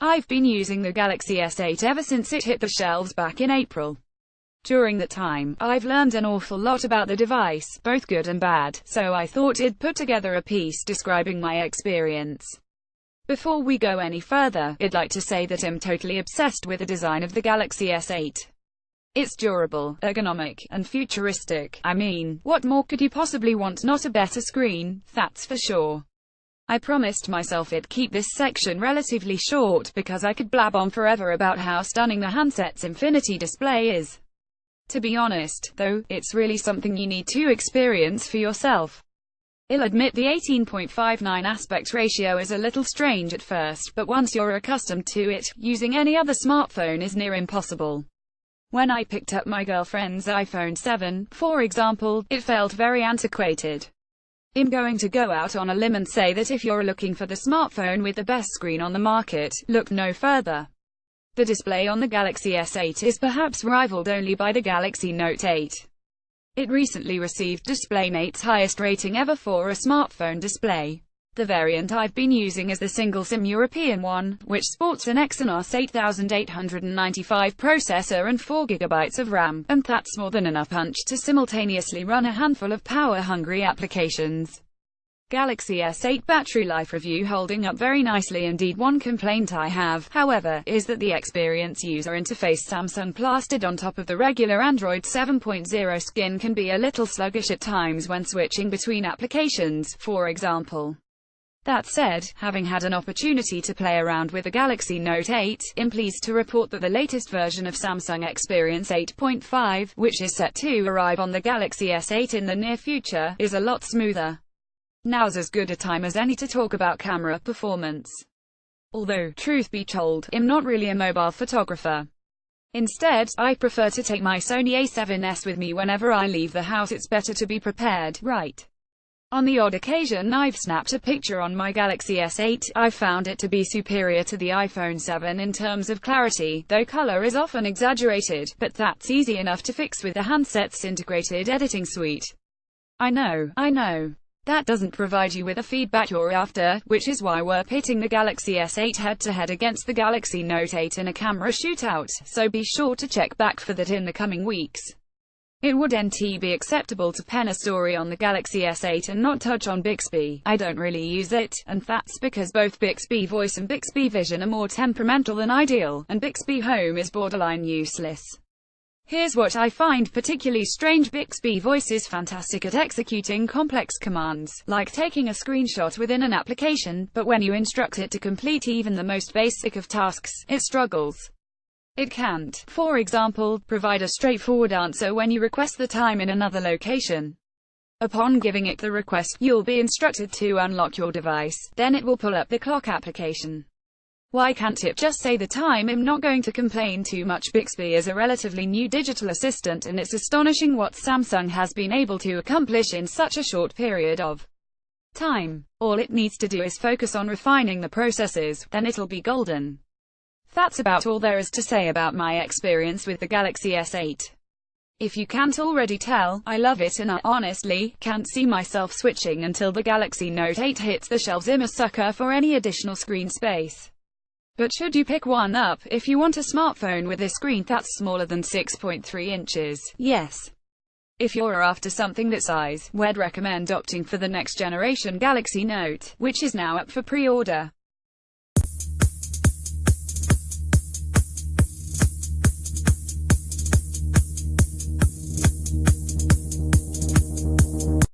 I've been using the Galaxy S8 ever since it hit the shelves back in April. During that time, I've learned an awful lot about the device, both good and bad, so I thought I'd put together a piece describing my experience. Before we go any further, I'd like to say that I'm totally obsessed with the design of the Galaxy S8. It's durable, ergonomic, and futuristic. I mean, what more could you possibly want? Not a better screen, that's for sure. I promised myself I'd keep this section relatively short because I could blab on forever about how stunning the handset's Infinity display is. To be honest, though, it's really something you need to experience for yourself. I'll admit the 18.59 aspect ratio is a little strange at first, but once you're accustomed to it, using any other smartphone is near impossible. When I picked up my girlfriend's iPhone 7, for example, it felt very antiquated. I'm going to go out on a limb and say that if you're looking for the smartphone with the best screen on the market, look no further. The display on the Galaxy S8 is perhaps rivaled only by the Galaxy Note 8. It recently received DisplayMate's highest rating ever for a smartphone display. The variant I've been using is the single-SIM European one, which sports an Exynos 8895 processor and 4GB of RAM, and that's more than enough punch to simultaneously run a handful of power-hungry applications. Galaxy S8 battery life review holding up very nicely indeed. One complaint I have, however, is that the experience user interface Samsung plastered on top of the regular Android 7.0 skin can be a little sluggish at times when switching between applications, for example. That said, having had an opportunity to play around with the Galaxy Note 8, I'm pleased to report that the latest version of Samsung Experience 8.5, which is set to arrive on the Galaxy S8 in the near future, is a lot smoother. Now's as good a time as any to talk about camera performance. Although, truth be told, I'm not really a mobile photographer. Instead, I prefer to take my Sony A7S with me whenever I leave the house. It's better to be prepared, right? On the odd occasion I've snapped a picture on my Galaxy S8, I've found it to be superior to the iPhone 7 in terms of clarity, though color is often exaggerated, but that's easy enough to fix with the handset's integrated editing suite. I know. That doesn't provide you with the feedback you're after, which is why we're pitting the Galaxy S8 head-to-head against the Galaxy Note 8 in a camera shootout, so be sure to check back for that in the coming weeks. It wouldn't be acceptable to pen a story on the Galaxy S8 and not touch on Bixby. I don't really use it, and that's because both Bixby Voice and Bixby Vision are more temperamental than ideal, and Bixby Home is borderline useless. Here's what I find particularly strange. Bixby Voice is fantastic at executing complex commands, like taking a screenshot within an application, but when you instruct it to complete even the most basic of tasks, it struggles. It can't, for example, provide a straightforward answer when you request the time in another location. Upon giving it the request, you'll be instructed to unlock your device, then it will pull up the clock application. Why can't it just say the time? I'm not going to complain too much. Bixby is a relatively new digital assistant, and it's astonishing what Samsung has been able to accomplish in such a short period of time. All it needs to do is focus on refining the processes, then it'll be golden. That's about all there is to say about my experience with the Galaxy S8. If you can't already tell, I love it and I honestly can't see myself switching until the Galaxy Note 8 hits the shelves. I'm a sucker for any additional screen space. But should you pick one up, if you want a smartphone with a screen that's smaller than 6.3 inches, yes. If you're after something that size, we'd recommend opting for the next generation Galaxy Note, which is now up for pre-order.